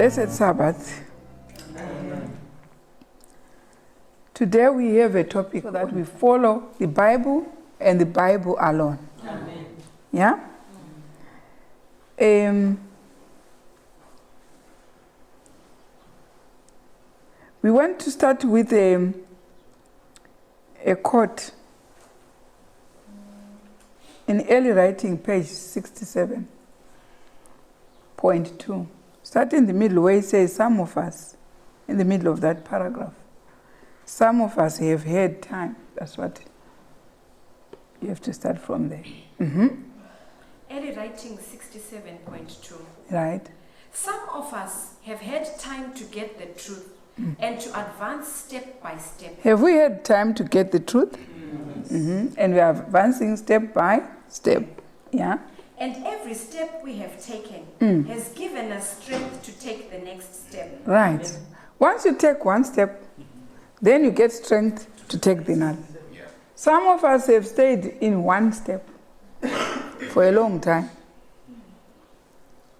Blessed Sabbath. Amen. Today we have a topic that we follow the Bible and the Bible alone. Amen. Yeah? We want to start with a quote in early writing, page 67.2. Start in the middle where it says, some of us, in the middle of that paragraph, some of us have had time. That's what you have to start from there. Mm-hmm. Early writing 67.2. Right. Some of us have had time to get the truth and to advance step by step. Have we had time to get the truth? Mm-hmm. And we are advancing step by step. Yeah. And every step we have taken has given us strength to take the next step. Right. Once you take one step, then you get strength to take the next. Yeah. Some of us have stayed in one step for a long time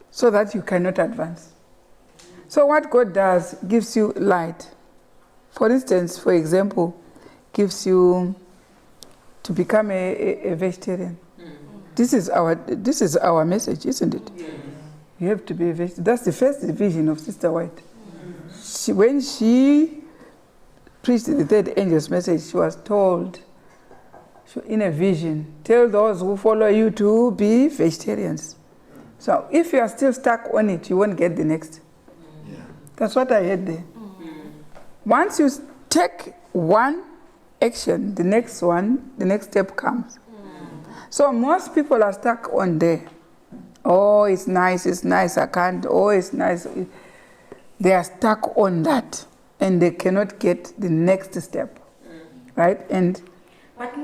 so that you cannot advance. So what God does gives you light. For instance, for example, gives you to become a vegetarian. This is our message, isn't it? Yes. You have to be a vegetarian. That's the first vision of Sister White. When she preached the third angel's message, she was told in a vision, tell those who follow you to be vegetarians. So if you are still stuck on it, you won't get the next. Yeah. That's what I heard there. Once you take one action, the next step comes. So most people are stuck on there. Oh, it's nice, I can't. Oh, it's nice. They are stuck on that and they cannot get the next step. Right? But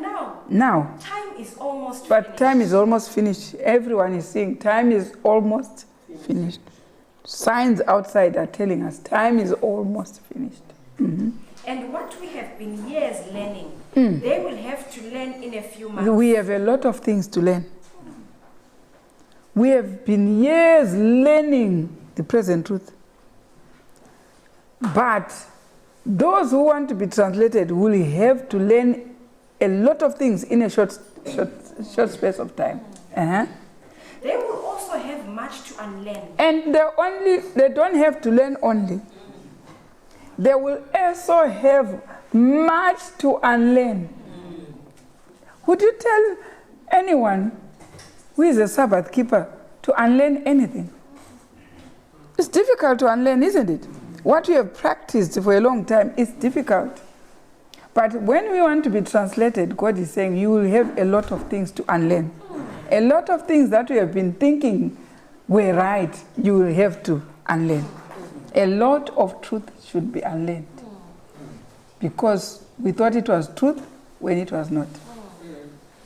now time is almost finished. Time is almost finished. Everyone is saying time is almost finished. Signs outside are telling us time is almost finished. Mm-hmm. And what we have been years learning, they will have to learn in a few months. We have a lot of things to learn. We have been years learning the present truth. But those who want to be translated will have to learn a lot of things in a short space of time. Uh-huh. They will also have much to unlearn. And they don't have to learn only. They will also have much to unlearn. Would you tell anyone who is a Sabbath keeper to unlearn anything? It's difficult to unlearn, isn't it? What we have practiced for a long time is difficult. But when we want to be translated, God is saying you will have a lot of things to unlearn. A lot of things that we have been thinking were right, you will have to unlearn. A lot of truth should be unlearned. Because we thought it was truth when it was not.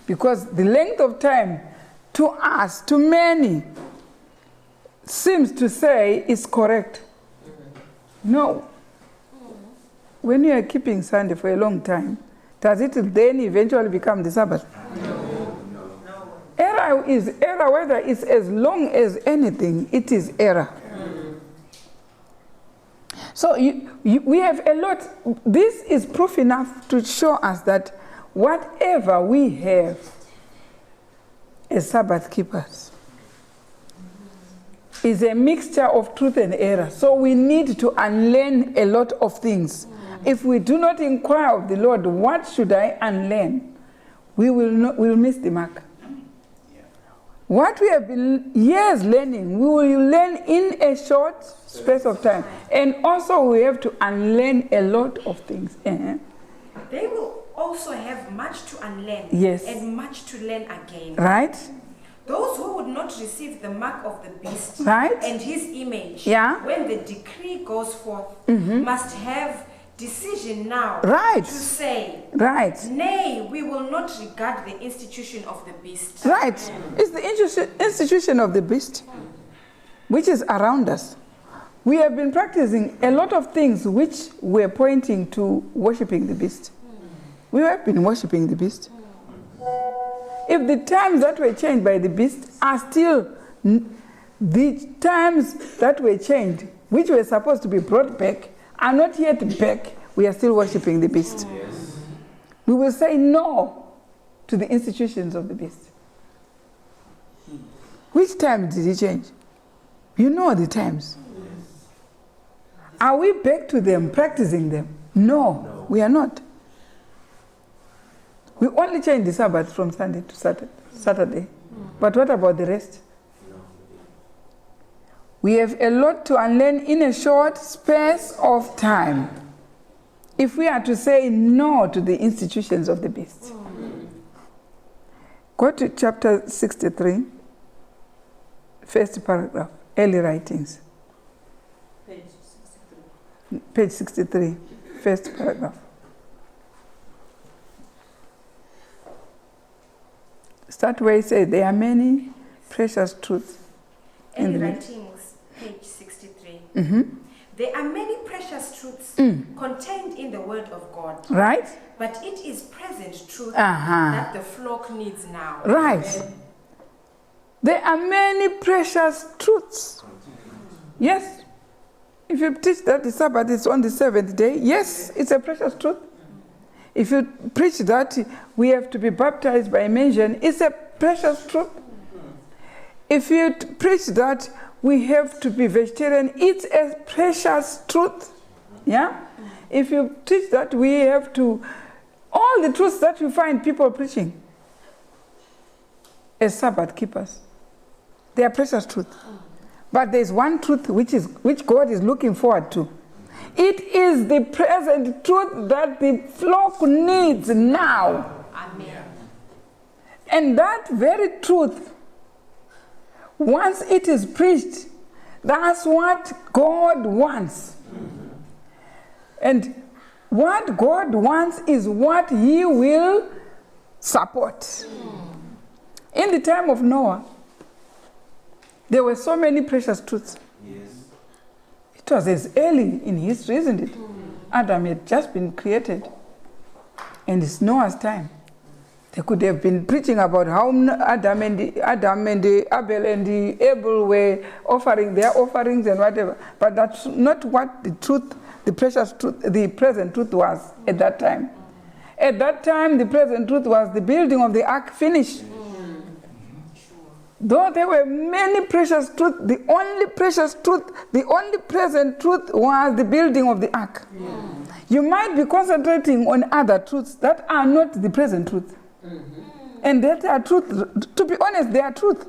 Because the length of time to us, to many, seems to say is correct. No. When you are keeping Sunday for a long time, does it then eventually become the Sabbath? No. Error is error, whether it's as long as anything, it is error. So we have a lot. This is proof enough to show us that whatever we have as Sabbath keepers is a mixture of truth and error. So we need to unlearn a lot of things. If we do not inquire of the Lord, what should I unlearn? We will miss the mark. What we have been years learning, we will learn in a short space of time. And also we have to unlearn a lot of things. They will also have much to unlearn. Yes. And much to learn again. Right. Those who would not receive the mark of the beast and his image when the decree goes forth must have decision now to say, nay, we will not regard the institution of the beast. Right. It's the institution of the beast which is around us. We have been practicing a lot of things which were pointing to worshipping the beast. We have been worshipping the beast. If the times that were changed by the beast are still the times that were changed which were supposed to be brought back, are not yet back, we are still worshipping the beast. Yes. We will say no to the institutions of the beast. Which time did he change? You know the times. Yes. Are we back to them, practicing them? No, we are not. We only change the Sabbath from Sunday to Saturday. But what about the rest? We have a lot to unlearn in a short space of time if we are to say no to the institutions of the beast. Go to chapter 63, first paragraph, early writings. Page 63, first paragraph. Start where it says, there are many precious truths. Early writings, page 63. There are many precious truths contained in the word of God. Right. But it is present truth that the flock needs now. Right. Amen. There are many precious truths. Yes. If you teach that the Sabbath is on the seventh day, yes, it's a precious truth. If you preach that we have to be baptized by immersion, it's a precious truth. If you preach that we have to be vegetarian, it's a precious truth. Yeah? If you teach that we have to, all the truths that you find people preaching as Sabbath keepers, they are precious truth. But there's one truth which God is looking forward to. It is the present truth that the flock needs now. Amen. And that very truth, once it is preached, that's what God wants. And what God wants is what He will support. In the time of Noah, there were so many precious truths. Yes. It was as early in history, isn't it? Adam had just been created. And it's Noah's time. They could have been preaching about how Adam and Abel and Abel were offering their offerings and whatever. But that's not what the truth, the precious truth, the present truth was at that time. At that time, the present truth was the building of the ark finished. Though there were many precious truths, the only precious truth, the only present truth was the building of the ark. You might be concentrating on other truths that are not the present truth. And that are truth, to be honest, they are truth.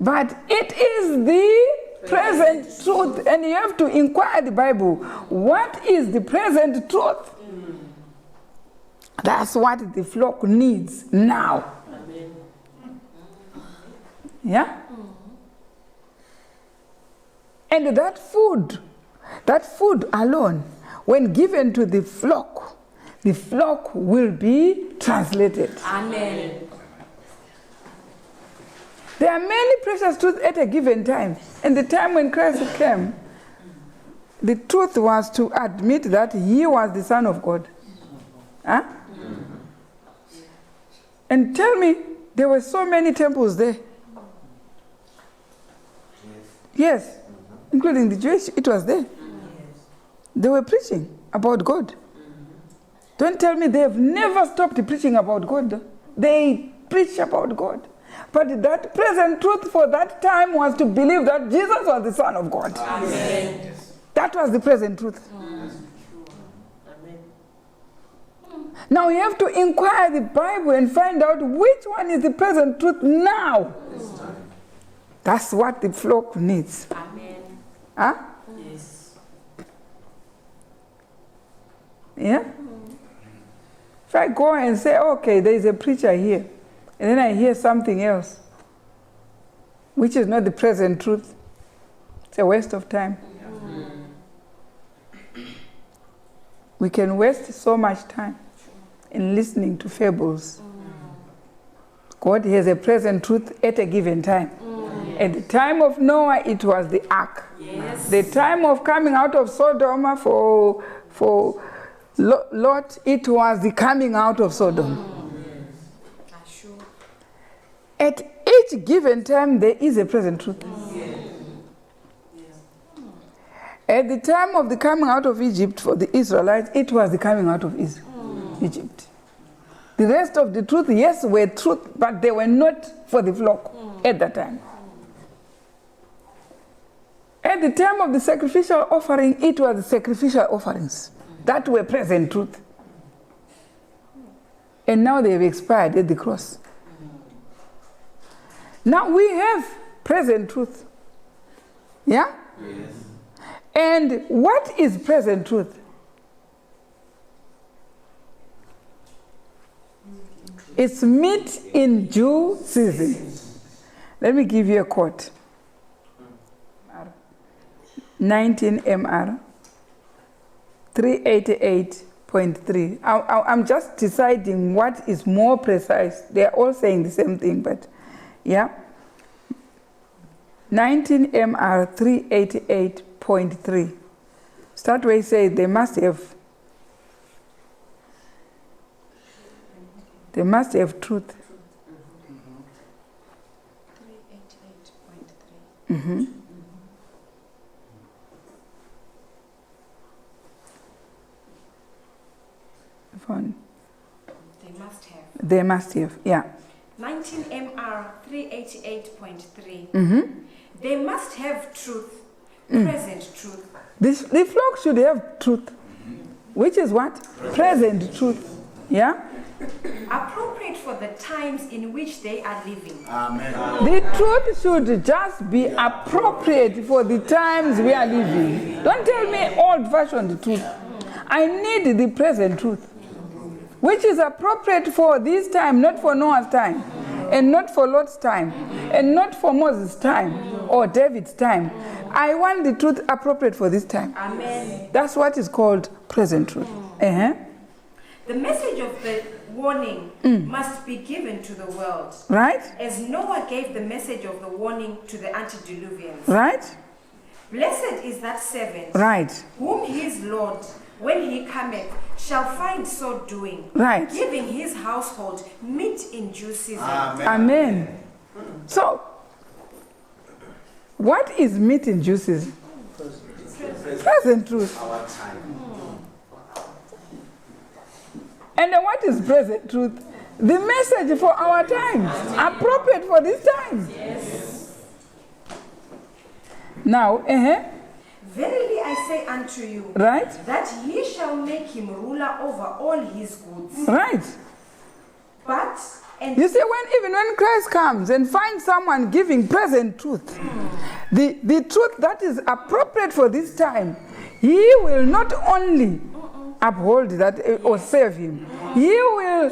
But it is the present truth. And you have to inquire the Bible. What is the present truth? That's what the flock needs now. Yeah? And that food alone, when given to the flock will be translated. Amen. There are many precious truths at a given time. And the time when Christ came, the truth was to admit that He was the Son of God. Huh? And tell me, there were so many temples there. Yes, including the Jewish, it was there. They were preaching about God. Don't tell me they have never stopped preaching about God. They preach about God. But that present truth for that time was to believe that Jesus was the Son of God. Amen. That was the present truth. Now you have to inquire the Bible and find out which one is the present truth now. That's what the flock needs. Amen. Huh? Yes. Yeah? If I go and say, okay, there is a preacher here, and then I hear something else, which is not the present truth, it's a waste of time. We can waste so much time in listening to fables. God has a present truth at a given time. At the time of Noah, it was the ark. Yes. The time of coming out of Sodom for Lot, it was the coming out of Sodom. Sure. At each given time, there is a present truth. At the time of the coming out of Egypt for the Israelites, it was the coming out of Egypt. The rest of the truth, yes, were truth, but they were not for the flock at that time. At the time of the sacrificial offering, it was the sacrificial offerings that were present truth. And now they have expired at the cross. Now we have present truth. Yeah? Yes. And what is present truth? It's meat in due season. Let me give you a quote. 19 MR 388.3. I'm just deciding what is more precise. They're all saying the same thing, but yeah. 19 MR 388.3. Start where you say they must have truth. 388.3. Mm-hmm. They must have, yeah. 19 MR 388.3. Mm-hmm. They must have truth, present truth. The flock should have truth, which is what? Present truth, yeah? Appropriate for the times in which they are living. Amen. The truth should just be appropriate for the times we are living. Don't tell me old-fashioned truth. I need the present truth, which is appropriate for this time, not for Noah's time, and not for Lot's time, and not for Moses' time or David's time. I want the truth appropriate for this time. Amen. That's what is called present truth. Uh-huh. The message of the warning must be given to the world. Right? As Noah gave the message of the warning to the antediluvians. Right? Blessed is that servant, right, whom his Lord, when he cometh, shall find so doing, right, giving his household meat in due season. Amen. Amen. So, what is meat in due season? Present truth. Our time. And then what is present truth? The message for our times, appropriate for this time. Yes. Now, Verily I say unto you, right, that he shall make him ruler over all his goods. Right. But, and you see, even when Christ comes and finds someone giving present truth, the truth that is appropriate for this time, he will not only uphold that or save him, he will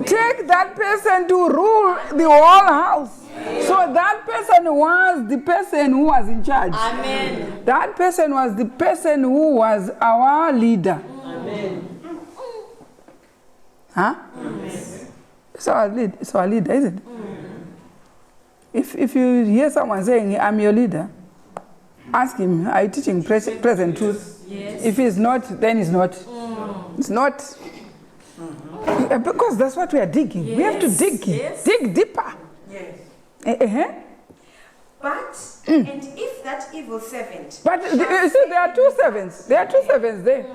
take that person to rule the whole house. So that person was the person who was in charge. Amen. That person was the person who was our leader. Amen. Huh? Amen. It's our leader, isn't it? If you hear someone saying, I'm your leader, ask him, are you teaching present truth? Yes. If he's not, then he's not. It's not. Because that's what we are digging. Yes. We have to dig. Yes. Dig deeper. Yes. But, and if that evil servant... But you see, there are two servants. There are two servants there.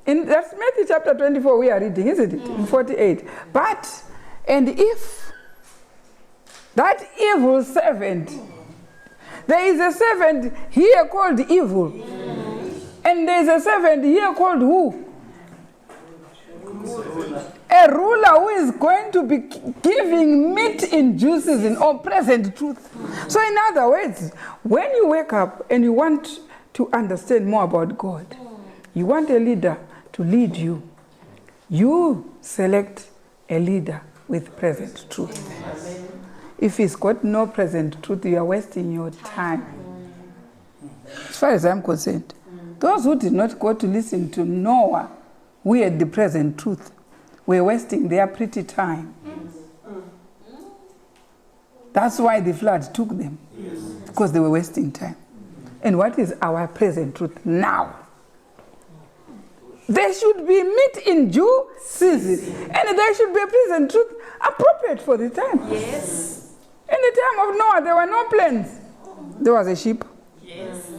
That's Matthew chapter 24 we are reading, isn't it? In 48. But, and if that evil servant, there is a servant here called evil. And there is a servant here called who? A ruler who is going to be giving meat in due season or present truth. So in other words, when you wake up and you want to understand more about God, you want a leader to lead you, you select a leader with present truth. If he's got no present truth, you are wasting your time. As far as I'm concerned, those who did not go to listen to Noah, who had the present truth, were wasting their pretty time. That's why the flood took them, because they were wasting time. And what is our present truth now? There should be meat in due season, and there should be a present truth appropriate for the time. Yes. In the time of Noah, there were no planes. There was a ship. Yes.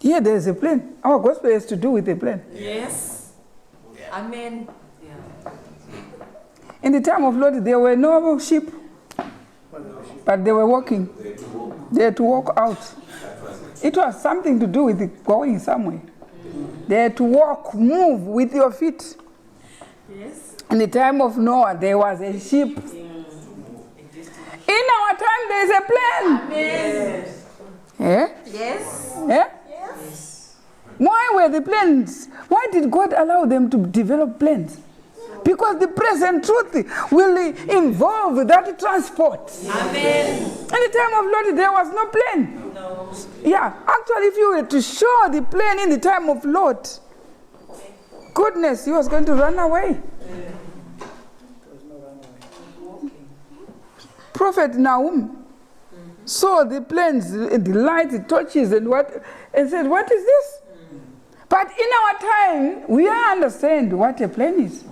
Here there is a plan. Our gospel has to do with a plan. Yes. Amen. In the time of Lot, there were no sheep, but they were walking. They had to walk out. It was something to do with going somewhere. They had to walk, move with your feet. Yes. In the time of Noah, there was a sheep. In our time, there is a plan. Amen. Yeah? Yes. Yeah? Yes. Why were the plans? Why did God allow them to develop plans? Because the present truth will involve that transport. Amen. In the time of Lot, there was no plan. No. Yeah, actually, if you were to show the plan in the time of Lot, goodness, he was going to run away. Prophet Nahum saw the plans, the lights, the torches, and said, "What is this?" But in our time, we understand what a plan is.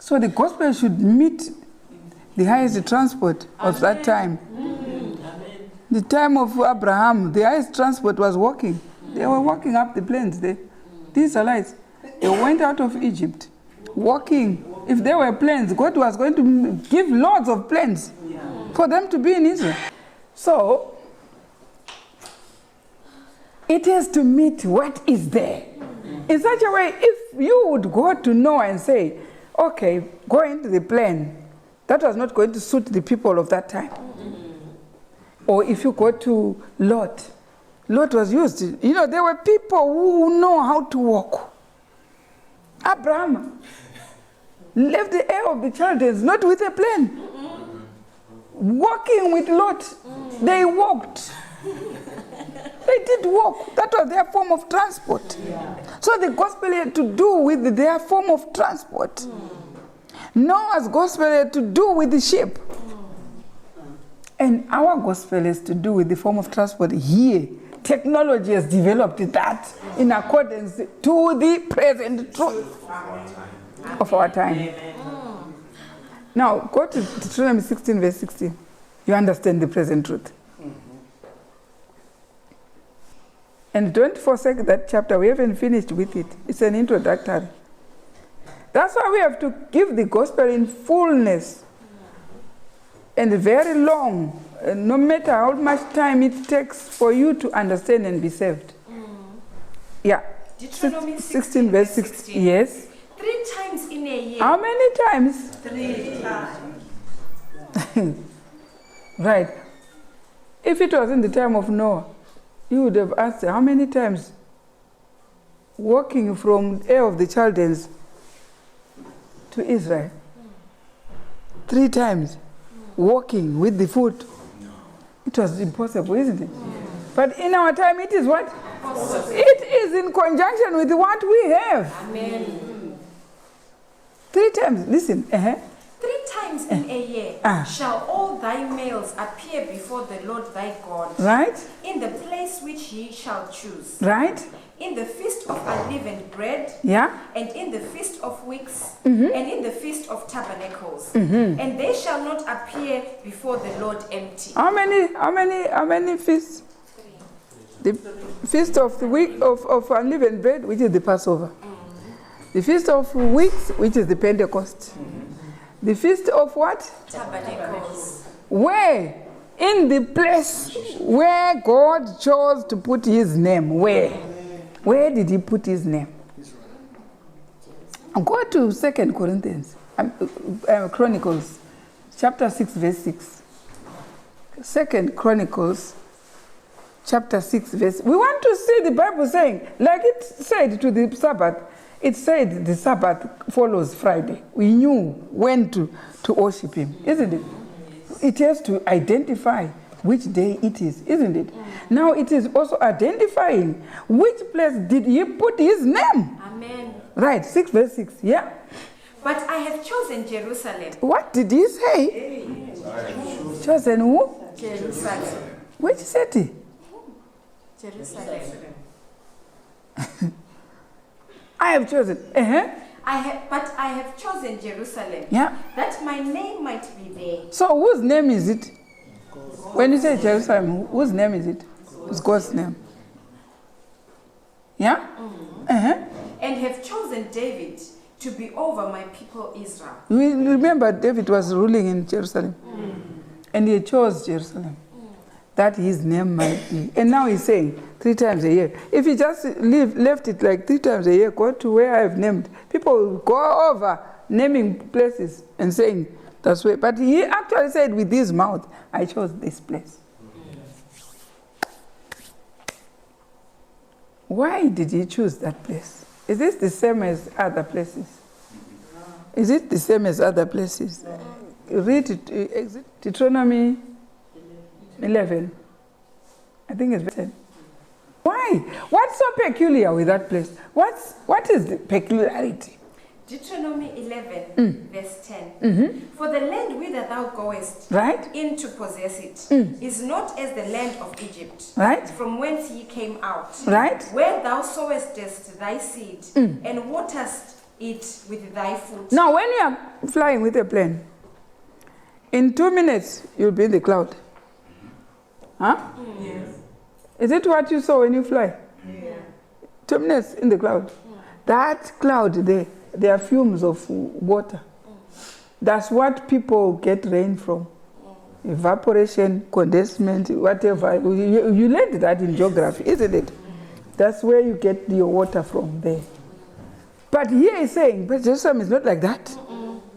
So the gospel should meet the highest transport of that time. The time of Abraham, the highest transport was walking. They were walking up the plains. The Israelites, they went out of Egypt, walking. If there were plains, God was going to give lots of plains for them to be in Israel. So it has to meet what is there. In such a way, if you would go to Noah and say, okay, go into the plan, that was not going to suit the people of that time. Or if you go to Lot, Lot was used. You know, there were people who know how to walk. Abraham left the heir of the Chaldeans, not with a plan. Walking with Lot, they walked. They did walk. That was their form of transport. So the gospel had to do with their form of transport. Noah's gospel had to do with the ship. And our gospel has to do with the form of transport here. Technology has developed that in accordance to the present truth of our time. Now, go to Deuteronomy 16, verse 16. You understand the present truth. And don't forsake that chapter. We haven't finished with it. It's an introductory. That's why we have to give the gospel in fullness and very long, no matter how much time it takes for you to understand and be saved. Yeah. Deuteronomy 16, verse 16. Yes. 3 times in a year. How many times? 3 times. Right. If it was in the time of Noah, you would have asked how many times walking from Ur of the Chaldeans to Israel? 3 times. Walking with the foot. It was impossible, isn't it? But in our time, it is what? It is in conjunction with what we have. Amen. 3 times. Listen. 3 times in a year shall all thy males appear before the Lord thy God. Right. In the place which ye shall choose. Right. In the feast of unleavened bread. Yeah. And in the feast of weeks. And in the feast of tabernacles. And they shall not appear before the Lord empty. How many feasts? 3. The feast of the week of unleavened bread, which is the Passover. The feast of weeks, which is the Pentecost. The feast of what? Tabernacles. Where? In the place where God chose to put his name. Where? Where did he put his name? Go to 2 Corinthians, Chronicles, chapter 6, verse 6. 2 Chronicles, chapter 6, verse. We want to see the Bible saying, like it said to the Sabbath, it said the Sabbath follows Friday. We knew when to worship him, isn't it? It has to identify which day it is, isn't it? Now it is also identifying which place did he put his name. Amen. Right, 6 verse 6, yeah. But I have chosen Jerusalem. What did he say? Chosen who? Jerusalem. Which city? Jerusalem. I have chosen. But I have chosen Jerusalem. Yeah. That my name might be there. So whose name is it? When you say Jerusalem, whose name is it? It's God's name. Yeah? And have chosen David to be over my people Israel. We remember David was ruling in Jerusalem. And he chose Jerusalem. That his name might be. And now he's saying 3 times a year. If he just left it like 3 times a year, go to where I have named, people will go over naming places and saying, that's where. But he actually said with his mouth, I chose this place. Why did he choose that place? Is this the same as other places? Is it the same as other places? Read it, Deuteronomy 11. I think it's 10. Why? What's so peculiar with that place? What is the peculiarity? Deuteronomy 11, verse 10. For the land whither thou goest in to possess it is not as the land of Egypt, from whence ye came out, where thou sowest thy seed, and waterest it with thy foot. Now, when you are flying with a plane, in 2 minutes, you'll be in the cloud. Huh? Yes. Is it what you saw when you fly? Yeah. 2 minutes in the cloud. That cloud there are fumes of water. That's what people get rain from. Evaporation, condensation, whatever. You learned that in geography, isn't it? That's where you get your water from there. But here he's saying, but Jerusalem is not like that.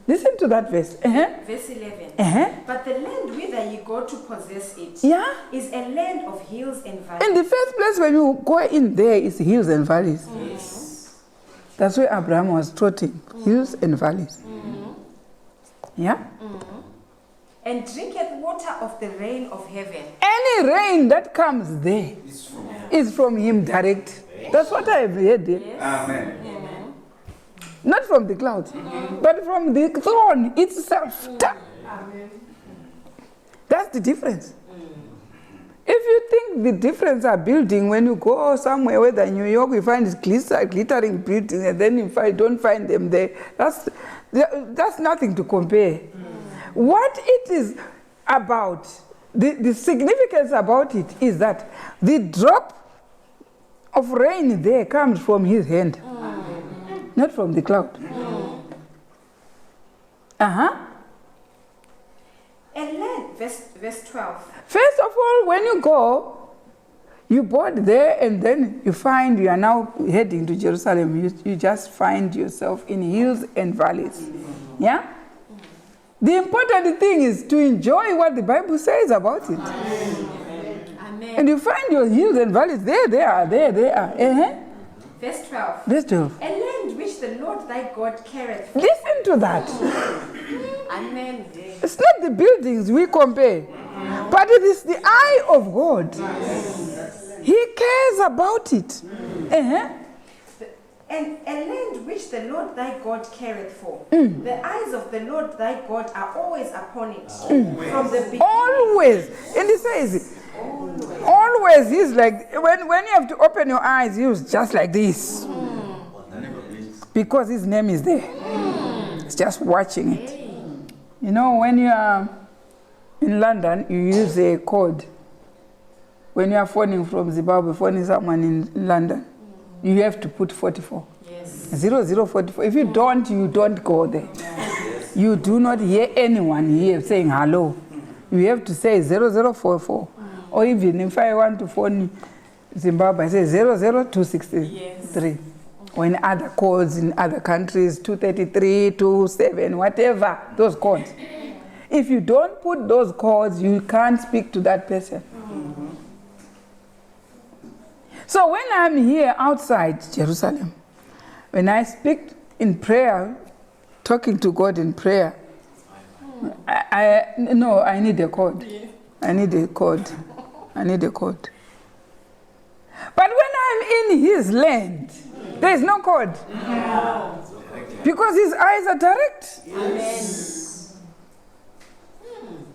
Listen to that verse. Verse 11. But the land whither you go to possess it is a land of hills and valleys. In the first place, when you go in there, is hills and valleys. That's where Abraham was trotting, hills and valleys. Yeah? And drinketh water of the rain of heaven. Any rain that comes there is from him direct. That's what I have heard there. Yes. Amen. Not from the clouds, but from the throne itself. Amen. That's the difference. If you think the difference are building, when you go somewhere, whether in New York, you find glittering buildings, and then you don't find them there, that's nothing to compare. What it is about, the significance about it is that the drop of rain there comes from his hand. Not from the cloud. And land, verse 12. First of all, when you go, you board there and then you find you are now heading to Jerusalem. You just find yourself in hills and valleys. Yeah? The important thing is to enjoy what the Bible says about it. Amen. And you find your hills and valleys. There they are. Verse 12. Verse 12. A land which the Lord thy God careth. Listen to that. Amen. It's not the buildings we compare, but it is the eye of God. He cares about it. And a land which the Lord thy God careth for. The eyes of the Lord thy God are always upon it. From the beginning. Always. And he says, always. He's like, when you have to open your eyes, he's just like this. Because his name is there. It's just watching it. You know, when you are in London, you use a code. When you are phoning from Zimbabwe, phoning someone in London, you have to put 44. Yes. 0044. If you don't go there. Yes. You do not hear anyone here saying hello. You have to say 0044. Or even if I want to phone Zimbabwe, I say 00263. Yes. Or in other codes in other countries, 233, 27, whatever, those codes. If you don't put those codes, you can't speak to that person. So when I'm here outside Jerusalem, when I speak in prayer, talking to God in prayer, I need a code. I need a code. But when I'm in his land, there is no code. Because his eyes are direct. Yes.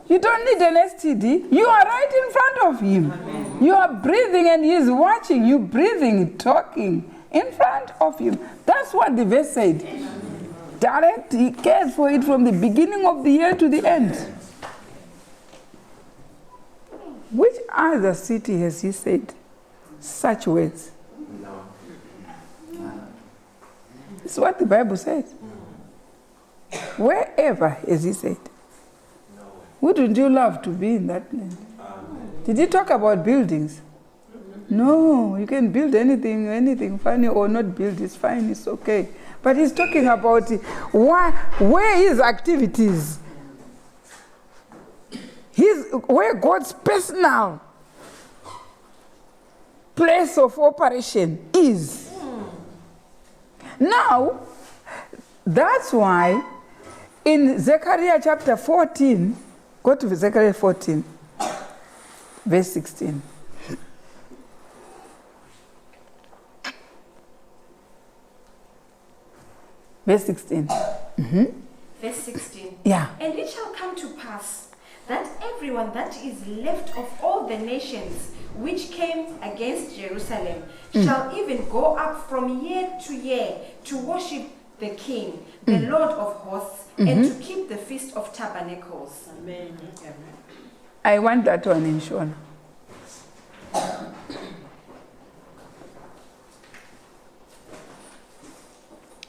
You don't need an STD. You are right in front of him. Amen. You are breathing and he is watching you breathing, talking in front of him. That's what the verse said. Direct, he cares for it from the beginning of the year to the end. Which other city has he said such words? This is what the Bible says. Wherever, as he said. Wouldn't you love to be in that land? Did he talk about buildings? No, you can build anything funny or not build, it's fine, it's okay. But he's talking about where his activities, where God's personal place of operation is. Now, that's why in Zechariah chapter 14, go to Zechariah 14, verse 16. Verse 16. Mm-hmm. Verse 16. Yeah. And it shall come to pass that everyone that is left of all the nations which came against Jerusalem shall even go up from year to year to worship the King, the Lord of hosts, and to keep the Feast of Tabernacles. Amen. I want that one in Shona.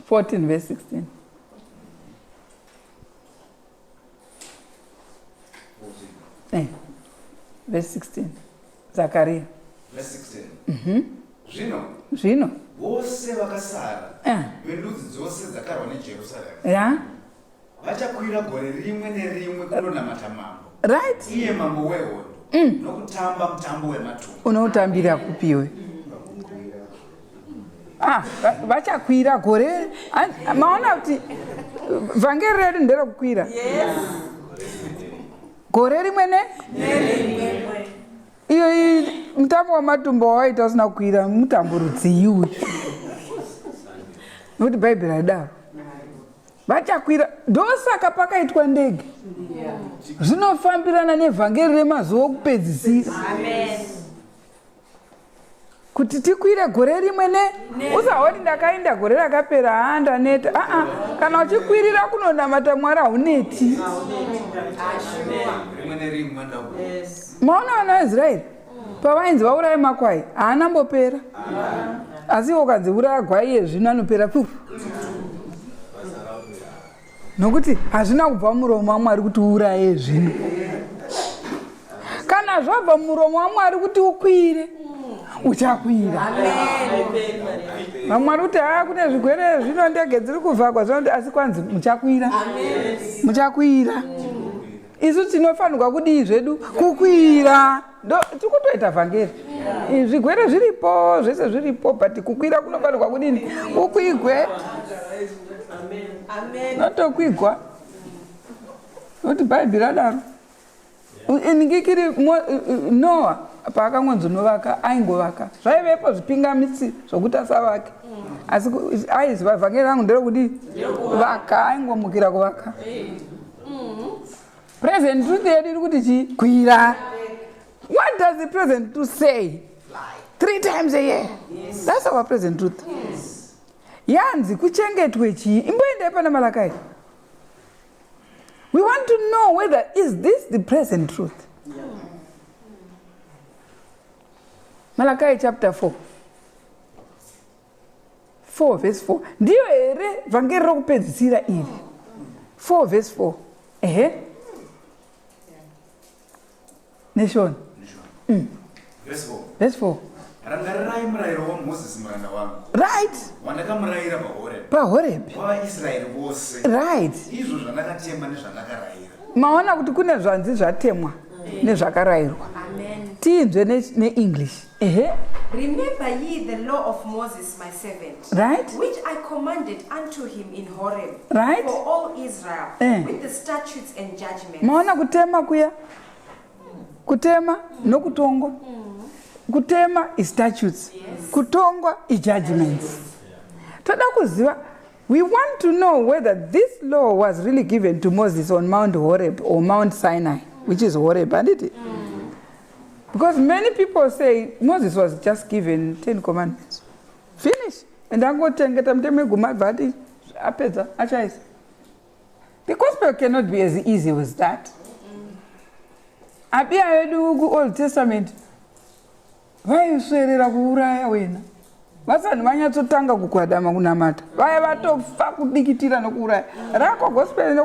Verse 16. Verse 16. Zachariah. Verse 16. Zvino. Vose vakasara vendudzi dzose dzakarwa neJerusarema. Yeah. Vachakwira gore rimwe nerimwe kunonamata mambo. Right. Iye mambo wehondo. Nokutamba mutambo wematumba. Unoutambira kupiwe. Vachakwira gore. Maona kuti vhangeri redu nderokukwira. Yes. Gore rimwe nerimwe. Iyo mutambo wamatumbo waita usina kukwira mutambo rudziyiwe. Nokuti Bhaibheri haidaro. Vachakwira ndosaka pakaitwa ndege. Zvinofambirana nevhangeri remazuva okupedzisira. Amen. Kuti tikwire gore rimwe usaoti ndakaenda gore rakapera ndaneta. Kana uchikwirira kunonamata Mwari hauneti. Maona vana vaIsraeri pavainzi vauraye makwai haanambopera. Asi ukanzi uraya gwai yezvino anopera pfu. Nokuti hazvina kubva muromo waMwari kuti uuraye zvino. Kana zvabva muromo waMwari kuti ukwire, uchakwira. Mwari kuti kune zvigwere zvino ndege dziri kuvhagwa zvinondi asi kwanzi muchakwira. Muchakwira. Isu tinofanirwa kudii zvedu kukwira. Tikutoita vhangeri. Zvigwere zviripo, zvese zviripo, but kukwira kunofanirwa kudini? Kukwigwe. Notokwigwa. Noti Bhaibheri radaro. Ngikiri Noah paakangonzonovaka aingovaka. Zvaivepo zvipingamitsi zvokuti asavake. Asi aiziva vhangeri rangu nderokudii? Vaka, aingomukira kuvaka. Present truth yedu iri kuti chikwira. What does the present truth say? 3 times a year. Yes. That's our present truth. Yes. Yanzi kuchengetwe chii. Imboende pana Malachi. We want to know whether is this the present truth. Yeah. Malachi chapter 4. 4 verse 4. Ndiyo ere vhangeri rokupedzisira iri. 4 verse 4. Nation. Verse 4. Verse 4. Rangarirai murayiro waMozisi muranda wangu. Right. Wandakamurayira paHorebi. paHorebi. VaIsraeri vose. Right. Izvo zvandakatema nezvandakarayira. Maona kuti kune zvanzi zvatemwa nezvakarayirwa. Amen. Tiinzwe neEnglish. Remember ye the law of Moses my servant, right, which I commanded unto him in Horeb, right, for all Israel, with the statutes and judgments. Maona kutema kuya. Kutema nokutongwa. Kutema is statutes. Yes. Kutongwa is judgments. Toda kuziva, we want to know whether this law was really given to Moses on Mount Horeb or Mount Sinai, which is Horeb, isn't it? Because many people say Moses was just given 10 commandments. Finish. And I'm going to tell you, the gospel cannot be as easy as that. Abia Old Testament. Why you say that vasani vanyatsotanga kugwadama kunamata vaya vatofa kudikitira nokuuraya rako gospel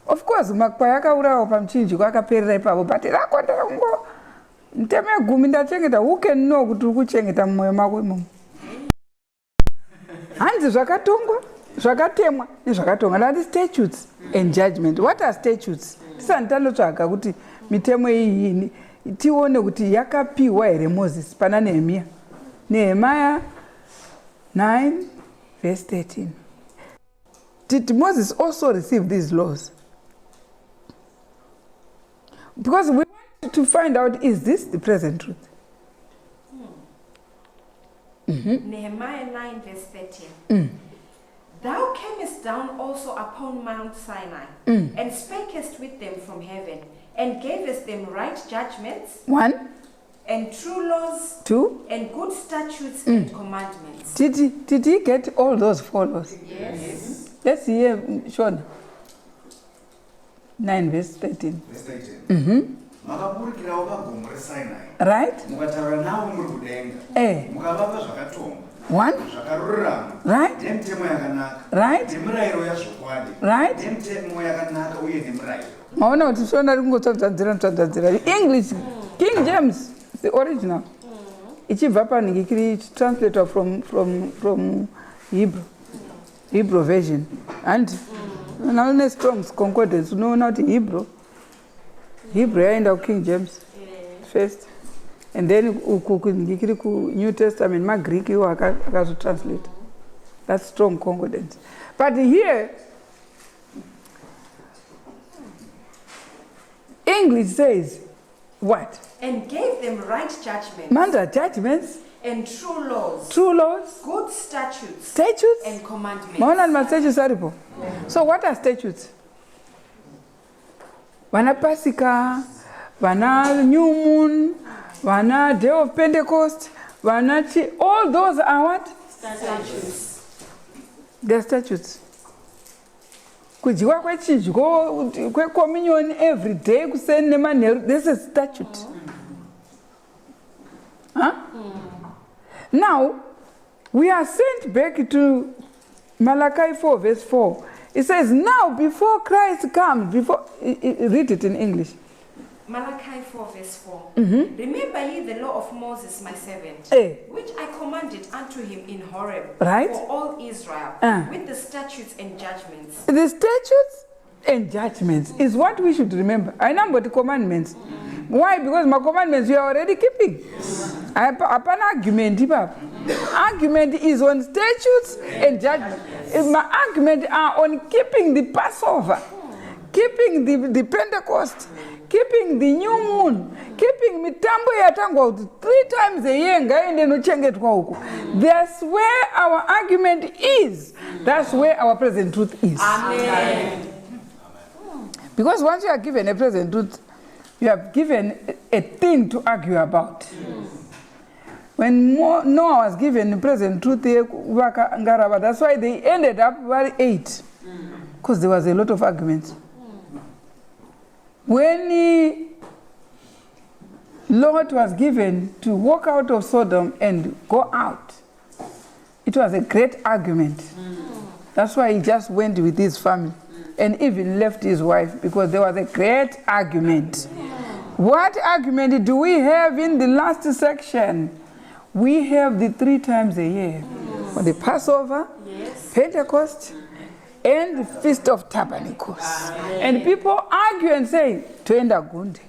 of course makwai akaurawa pamuchinjiko akaperera ipapo but rako ndarakungo nteme 10 ndachengeta who can know kuti uri kuchengeta mumwoyo mako imomo hanzi zvakatongwa zvakatemwa nezvakatonga that is statutes and judgment. What are statutes? Tisani tandotsvaga kuti mitemo iyi tione kuti yakapiwa here Moses pana Nehemiah. Nehemiah 9 verse 13. Did Moses also receive these laws? Because we want to find out, is this the present truth? Nehemiah 9 verse 13. Thou camest down also upon Mount Sinai, and spakest with them from heaven, and gavest them right judgments, 1, and true laws, 2, and good statutes and commandments. Did he get all those 4 laws? Yes. Let's hear Sean. 9 verse 13. Verse 13. Right? Eh. 1. Right? Right? Right? English, King James, the original. It's translated from Hebrew version. And now Strong's Concordance, no, not Hebrew. Hebrew and of King James first. And then New Testament, my Greek, you are to translate. That's Strong Concordance. But here, English says, what? And gave them right judgments. Manda judgments. And true laws. True laws. Good statutes. Statutes. And commandments. So what are statutes? Vana Pasika, Vana New Moon, Vana Day of Pentecost, Vana all those are what? Statutes. They're statutes. Kujiwa kwechinjiko, kwe communion every day, kusende manheru, this is statute. Huh? Now, we are sent back to Malachi 4 verse 4. It says, now before Christ comes, read it in English. Malachi 4 verse 4. Remember ye the law of Moses my servant, which I commanded unto him in Horeb, right, for all Israel, with the statutes and judgments. The statutes and judgments is what we should remember. I number the commandments. Why? Because my commandments we are already keeping. I have an argument. Argument is on statutes and judgments. My argument are on keeping the Passover, keeping the Pentecost, keeping the new moon, keeping mitambo yatangwa 3 times a year ngaende nochengetwa huko. That's where our argument is. That's where our present truth is. Amen. Because once you are given a present truth, you have given a thing to argue about. When Noah was given the present truth, that's why they ended up very 8. Because there was a lot of arguments. When Lot was given to walk out of Sodom and go out, it was a great argument. That's why he just went with his family and even left his wife, because there was a great argument. What argument do we have in the last section? We have the 3 times a year. For the Passover, Pentecost, and the Feast of Tabernacles. And people argue and say, toenda gundi,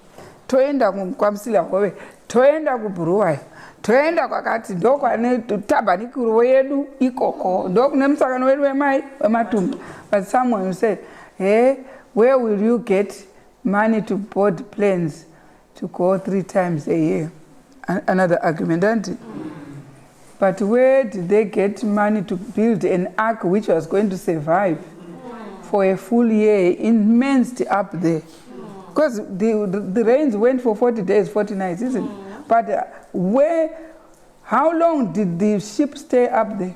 toenda kumsila kowe, toenda kuburuwayo, toenda kwakati, ndoko ane tabernacle yedu ikoko, ndoko nemsakano wedu wematumba. But someone will say, hey, where will you get money to board planes to go 3 times a year? Another argument, aren't it? But where did they get money to build an ark which was going to survive for a full year, immersed up there? Because the rains went for 40 days, 40 nights, isn't it? But how long did the ship stay up there?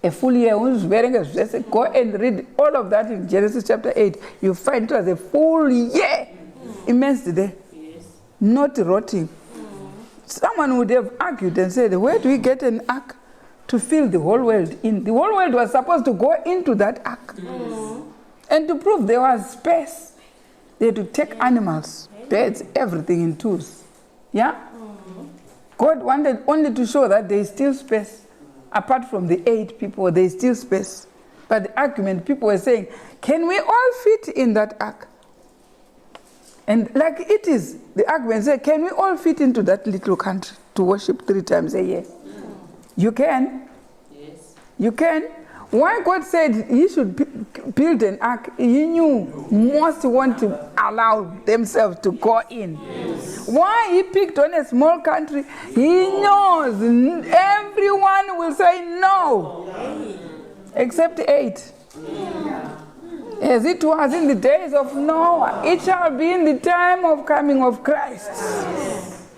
A full year. Go and read all of that in Genesis chapter 8. You find it was a full year immersed there, not rotting. someone would have argued and said, where do we get an ark to fill the whole world in? The whole world was supposed to go into that ark. And to prove there was space, they had to take animals, birds, everything in twos. Yeah? God wanted only to show that there is still space. Apart from the 8 people, there is still space. But the argument, people were saying, can we all fit in that ark? And like it is, the argument said, can we all fit into that little country to worship 3 times a year? You can. Yes. You can. Why God said he should build an ark, he knew most want to allow themselves to go in. Yes. Why he picked on a small country, he knows everyone will say no, except 8. As it was in the days of Noah, it shall be in the time of coming of Christ.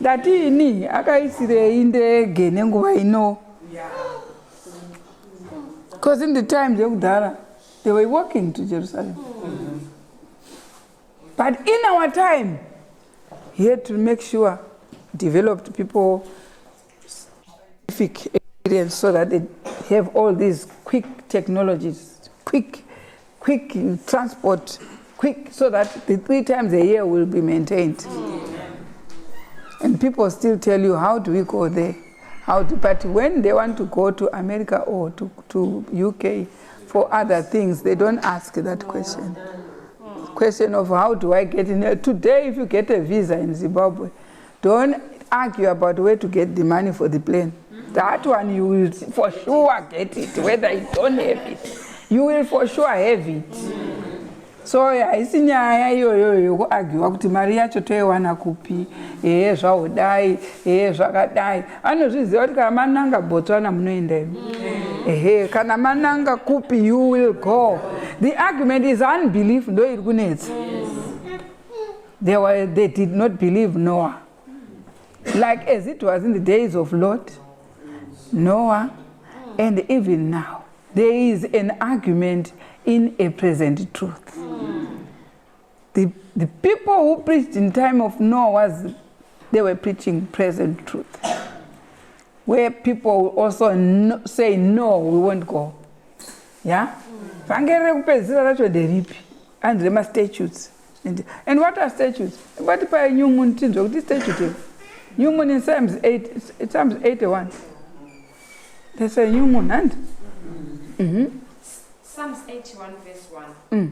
That he ni akaisire inde genenguva ino. Because in the time they were walking to Jerusalem. But in our time, he had to make sure developed people scientific experience so that they have all these quick technologies, quick transport, so that the 3 times a year will be maintained. And people still tell you, how do we go there? But when they want to go to America or to UK for other things, they don't ask that question. Question of how do I get in there? Today, if you get a visa in Zimbabwe, don't argue about where to get the money for the plane. That one you will for sure get it, whether you don't have it. You will for sure have it. So isinyaya iyoyo yokuargue kuti mari yacho toiwana kupi, zvaudai, zvakadai. Anozviziva kuti kana mananga Botswana munoenda. Kana mananga kupi, you will go. The argument is unbelief, ndo iri kunetsa. They did not believe Noah. Like as it was in the days of Lot, Noah, and even now. There is an argument in a present truth. The people who preached in time of Noah they were preaching present truth. Where people also say, no, we won't go. Yeah? And there are statutes. And what are statutes? What by new moon statute? New moon in Psalms 81. They say new moon and Psalms 81 verse 1.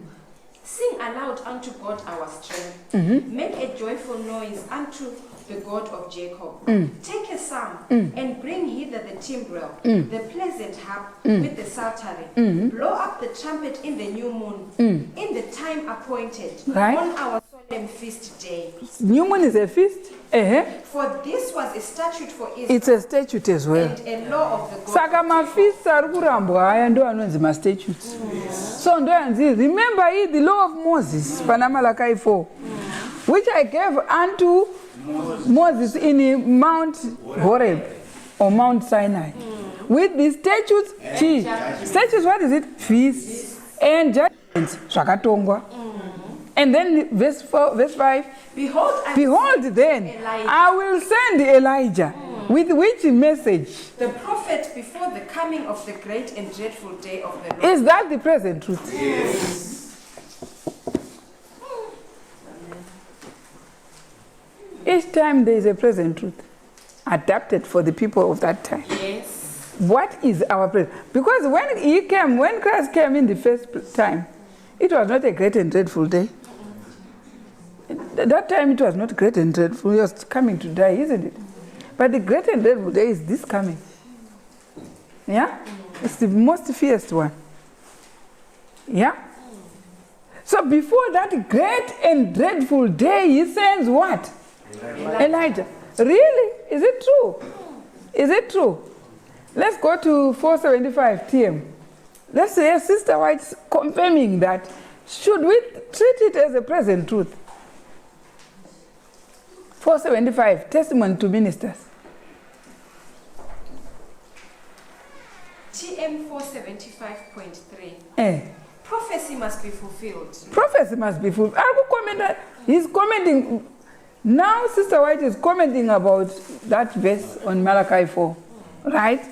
Sing aloud unto God our strength. Make a joyful noise unto the God of Jacob. Take a psalm and bring hither the timbrel, the pleasant harp with the psaltery. Blow up the trumpet in the new moon, in the time appointed, on our solemn feast day. New moon is a feast? For this was a statute for Israel. It's a statute as well. And a law of the God. Saka mafeasts are kurambwa aya ndo anonzi ma statutes. So ndo anzi, remember the law of Moses, Malachi 4, which I gave unto Moses in Mount Horeb or Mount Sinai. With the statutes, statutes, what is it? Feasts and judgments. Shakatongwa. And then verse 5, Behold then, Elijah. I will send Elijah. With which message? The prophet before the coming of the great and dreadful day of the Lord. Is that the present truth? Yes. Each time there is a present truth adapted for the people of that time. Yes. What is our present? Because when Christ came in the first time, it was not a great and dreadful day. At that time it was not great and dreadful. He was coming to die, isn't it? But the great and dreadful day is this coming. Yeah? It's the most fierce one. Yeah? So before that great and dreadful day, he sends what? Elijah. Really? Is it true? Is it true? Let's go to 475 TM. Let's hear Sister White confirming that. Should we treat it as a present truth? 475, testimony to ministers. TM 475.3. Prophecy must be fulfilled. Prophecy must be fulfilled. He's commenting Now Sister White is commenting about that verse on Malachi 4. Right?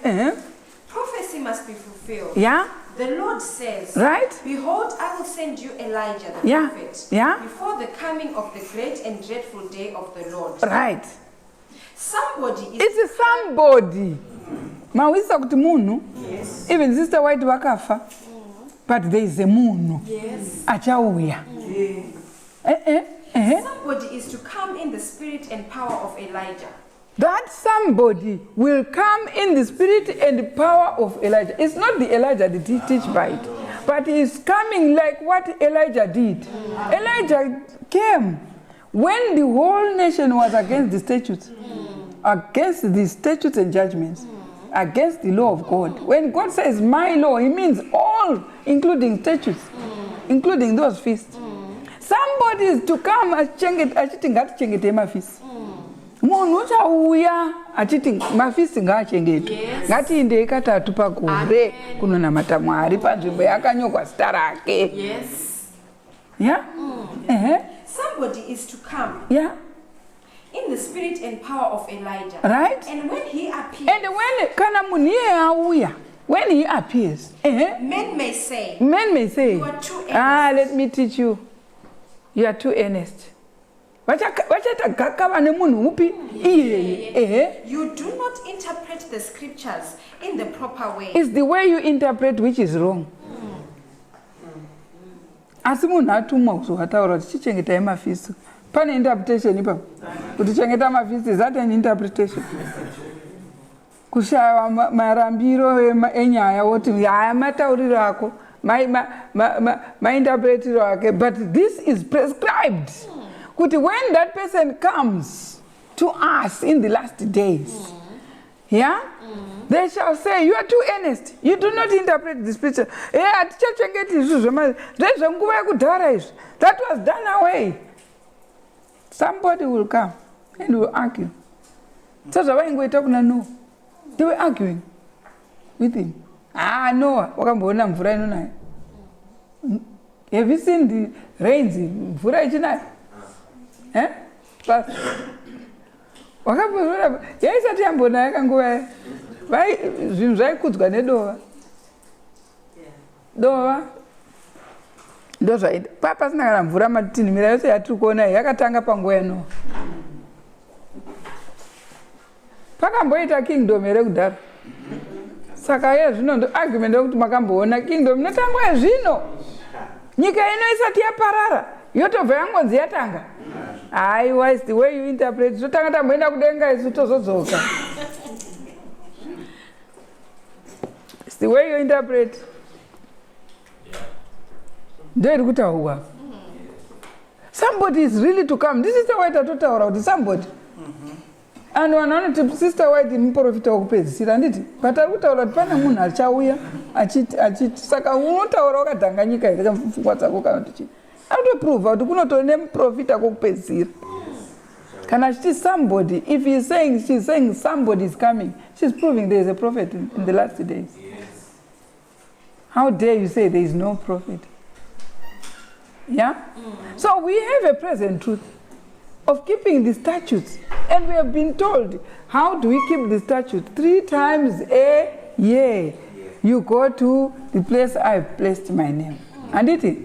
Prophecy must be fulfilled. Yeah. The Lord says, right? Behold, I will send you Elijah the prophet before the coming of the great and dreadful day of the Lord. Right. Somebody is... It's somebody. Mawisa kuti munhu. Yes. Even Sister White wakafa. But there is a munhu. Yes. Achauya. Somebody is to come in the spirit and power of Elijah. That somebody will come in the spirit and power of Elijah. It's not the Elijah that he teach by it, but he's coming like what Elijah did. Elijah came when the whole nation was against the statutes, against the statutes and judgments, against the law of God. When God says my law, he means all, including statutes, including those feasts. Somebody is to come achiti mafisi. Munhu uchauya achiti mafisi ngaachengetwe. Ngatiende katatu pagore kunonamata Mwari panzvimbo yakanyogwa zita rake. Yes. Yeah? Somebody is to come. Yeah. In the spirit and power of Elijah. Right? And when he appears. And when kana munhu iye auya, when he appears, men may say. You are too earnest. Let me teach you. You are too earnest. You do not interpret the scriptures in the proper way. It's the way you interpret which is wrong. Asi munhu atumwa kuzotaura kuti chichengetai mafisi. Pane interpretation ipapo. Kuti chengeta mafisi, is that an interpretation? Kushaya marambiro enyaya woti haya matauriro ako. My interpretation, but this is prescribed. When that person comes to us in the last days, they shall say, you are too earnest. You do not interpret the scripture. That was done away. Somebody will come and will argue. So no. They were arguing with him. No. Have you seen the rains? Yaisati yambona yakanguva zvinhu zvaikudzwa nedova. Dova ndozvaita pasina kana mvura matinhimira yose yatiri kuona yakatanga panguva yanoa. Pakamboita kingdom here kudhara. Saka yezvino ndo argument yokuti makamboona kingdom inotangwa yezvino. Nyika ino isati yaparara yotobva yangonzi yatanga. Aiwa, is the way you interpret. Totanga tamboenda kudenga isu tozodzoka. It's the way you interpret. Ndoiri kutaurwa. Somebody is really to come. This is the way tatotaura kuti somebody. And vanoti Sister White muprofita wokupedzisira nditi. But ari kutaura kuti pane munhu achauya achiti saka unotaura wakadhanga nyika here kamupfungwa dzako kana kuti chii. Autoprove kuti kunotori nemuprofita kwokupedzisira. Kana achiti somebody, if she's saying somebody is coming, she's proving there is a prophet in the last days. Yes. How dare you say there is no prophet? Yeah? So we have a present truth of keeping the statutes. And we have been told, how do we keep the statute? 3 times a year. You go to the place I've placed my name. And it is.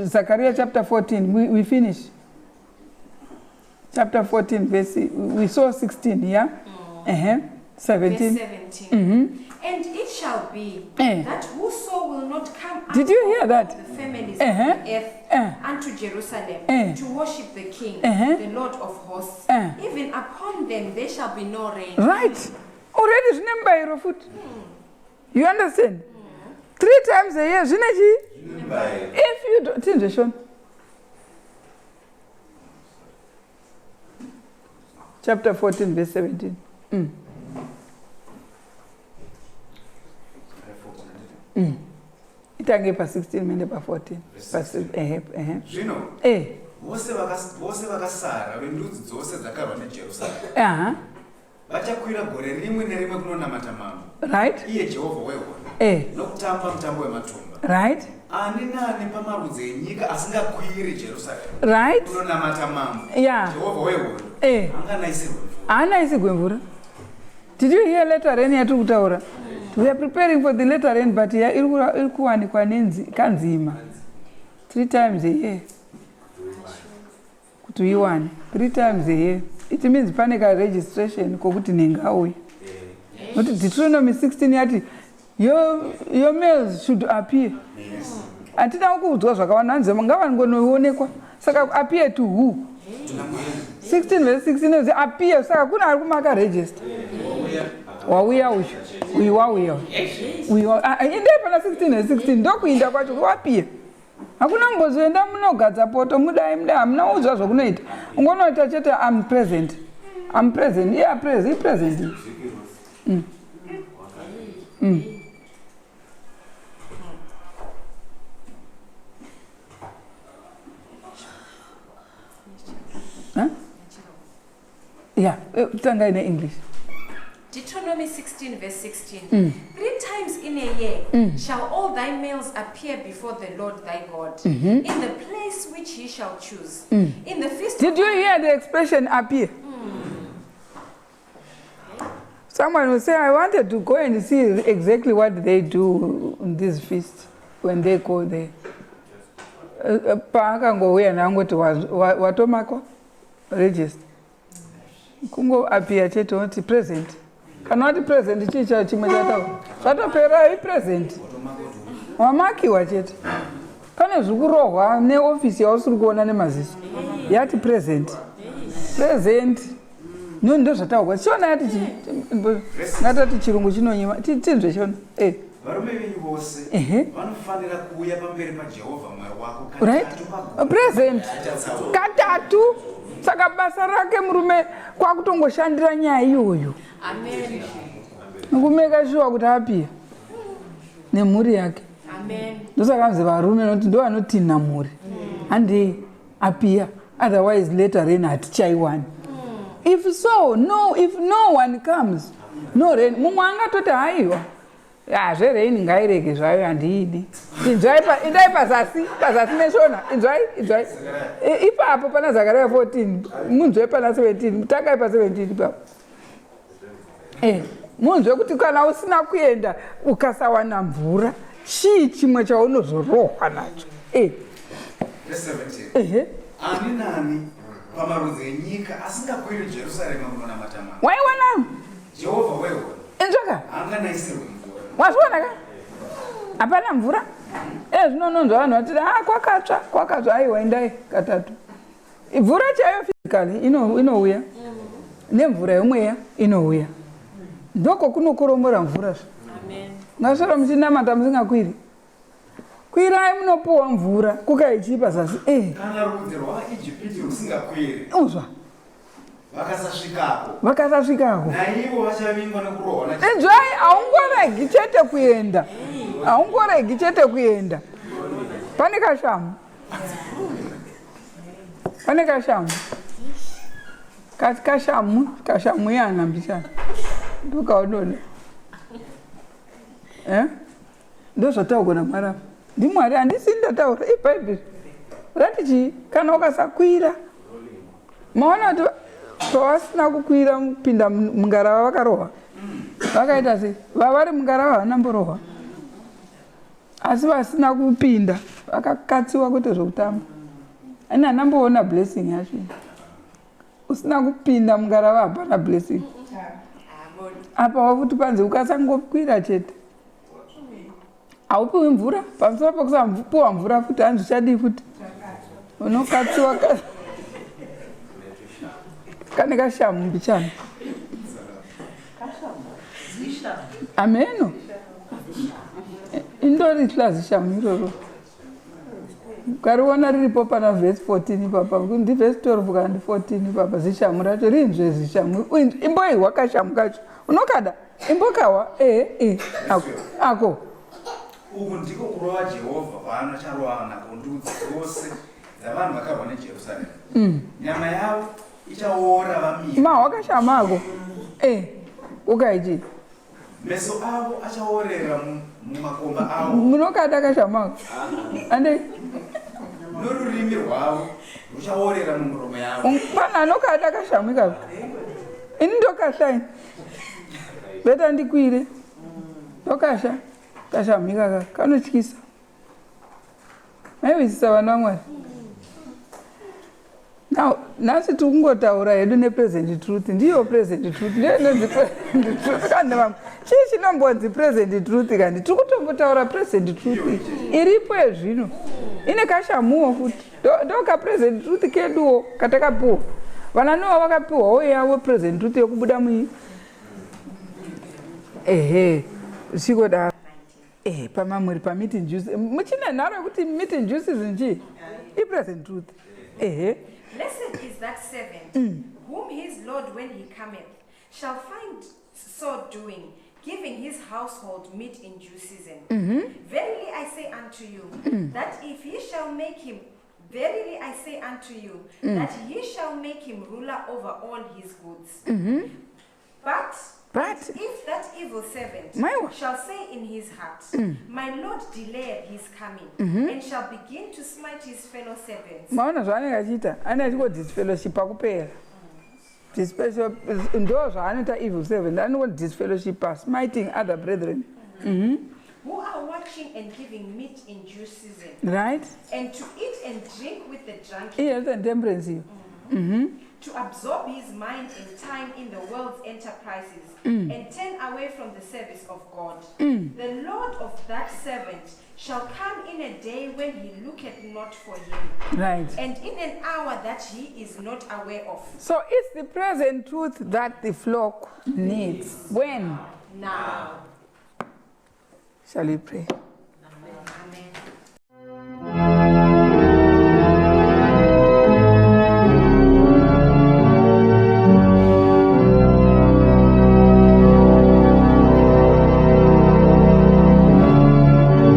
Zechariah chapter 14, we finish. Chapter 14, verse, we saw 16, yeah? 17. Verse 17. And it shall be that whoso will not come out Did you hear that? The families of the earth unto Jerusalem to worship the King, the Lord of hosts, even upon them there shall be no rain. Right. Already remember your foot. You understand? 3 times a year, if you don't, chapter 14, verse 17. Itange pa 16 mende pa 14. Zvino vose vakasara vendudzi dzose dzakarwa neJerusarema vachakwira gore rimwe nerimwe kunonamata mambo. Right? Iye Jehovha wehondo. nokutamba mutambo wematumba. Right? Ani nani pamarudzi enyika asingakwiri Jerusalem. Right? Kunonamata mambo. Yeah. Jehovha wehondo. Anganaisirwe mvura. Anaisirwe mvura. Did you hear later rain yatiri kutaura? We are preparing for the later rain, but iri kuwanikwa kanzima 3 times a year. Kuti uiwane 3 times a year. It means pane ka registration kokuti nengauya. Not Deuteronomy 16 yati your males should appear. Atina kuudzwa zvakawanda nzema ngavangonoonekwa. Saka appear to who? 16 verse 16 is appear. Saka kuna ari kumaka register. Wauya uyu. Uyu wauya. Inde pana 16 verse 16 ndokuinda kwacho kuappear. Hakuna mbozoenda munogadza poto mudai hamuna udzwa zvokunoita. Ungonoita chete I'm present. I'm present. Yeah, present. Present. Huh? Yeah, tanga in English. Deuteronomy 16 verse 16. 3 times in a year shall all thy males appear before the Lord thy God in the place which he shall choose. In the feast. Did you hear the expression appear? Someone will say, I wanted to go and see exactly what they do in this feast when they go there. Paakangouya nangoti watomako register. Kungo appear chete oti present. Kana wati present chicha chimwe chataura. Zvatopera present. Wamakiwa chete. Pane zvikurohwa neofisi yausiri kuona nemaziso. Yati present. Present. Ndo zvataurwa. Chiona yati ngatati chirungu chinonyima. Tinzwe chiona. Varume venyu vose vanofanira kuuya pamberi paJehovha Mwari wako katatu. Present. Katatu. Saka basa rake murume kwakutongoshandira nyaya iyoyo. Amen. Nokumeka sure kuti apia nemhuri yake. Amen. Ndosakanzi varume noti ndo vanotina mhuri. Handi apia, otherwise later rain hatichaiwani. If no one comes, no rain. Mumwe angatoti haiwa. Zvereini ngairege zvayo handidi. Indai pazasi neshona. Inzwai. Ipapo pana Zakaria 14. Munzwe pana 17. Takai pa 17 ipapo. Munzwe kuti kana usina kuenda ukasawana mvura, chii chimwe chaunozorohwa nacho. 17. Ani nani pamarudzi enyika asingakwiri Jerusalem kunonamata Mwari. Waiwana? Jehovha wehondo. Inzwaka? Anganaisirwe mvura. Wazviona ka? Hapana mvura? Zvinononzwa vanhu vati kwakatsva aiwa endai katatu. Mvura chaiyo physically inouya. Nemvura yomweya inouya. Ndoko kunokoromora mvura zvo. Amen. Ngasvara muchinamata musingakwiri. Kwirai munopuwa mvura kukaichipa zasi. Kana rudzi rwaIjipiti rusingakwiri. Uzwa. Vakasasvikako. Naivo vachavingwa nekurohwa na. Inzwai haungoregi chete kuenda. Pane kashamu. Kati kashamu yana mbichana. Ndokaonona. Ndozvataurwa naMwari. NdiMwari handisi ndataura iBhaibheri. Rati kana ukasakwira. Maona kuti pavasina kukwira kupinda mungarava vakarohwa. Vakaita sei? Vavari mungarava havana mborohwa. Asi vasina kupinda vakakatsiwa kuti zvokutamba. Ani hanamboona blessing yacho. Usina kupinda mungarava hapana blessing. Apa wakuti panze ukasangokwira chete. Haupiwi mvura. Pamusoro pokusapuwa mvura futi hanzi uchadii futi. Unokatsiwa kane kashamu mbichana. Ameno. Indori zishamu iroro. Ukariona riripo pana verse 14 papa. Ndi verse 12 kandi 14 papa zishamu racho rinzve zishamu. Imboihwa kashamu kacho. Unokada? Imbokawa? Ako. Uku ndiko kurova Jehovha kwaanocharova kundudzi dzose dzavanhu vakarwa neJerusarema. Nyama yavo ichaora vamira. Wakashamako. Ukaichi. meso avo achaorera mumakomba avo. Munokada kashamaka. Ande norurimi rwavo ruchaorera mumuromo yavo. Pana anokada kashamika. Indokashaini. Beta ndikwire. Ndokasha. Kashamika kanotyisa. Maivizisa vanhu vaMwari. Now, nasi tikungotaura hedu nepresent truth. Ndiyo present truth. Present truth. Chii chinombonzi present truth kandi tikutombotaura present truth. Iripo yezvino. Ine kashamuwo futi. Ndoka present truth keduwo katakapiwa. Vananowa vakapiwawo yavo present truth yokubuda mui. Zvikodaro. Pamamuri pameeting juice. Muchina nharo yekuti meeting juice zinji. Present truth. Blessed is that servant whom his Lord when he cometh shall find so doing, giving his household meat in due season. Verily I say unto you, that if ye shall make him, verily I say unto you, that ye shall make him ruler over all his goods. But if that evil servant shall say in his heart, my Lord delayeth his coming, and shall begin to smite his fellow servants. Maona zvaanenge achiita, anenge disfellowship pakupera. Ndo zvaanoita evil servant, anenge disfellowship, smiting other brethren. Who are watching and giving meat in due season. Right. And to eat and drink with the drunken. Yes, and temperance. To absorb his mind and time in the world's enterprises, and turn away from the service of God. The Lord of that servant shall come in a day when he looketh not for him, right, and in an hour that he is not aware of. So it's the present truth that the flock needs. When? Now. Shall we pray?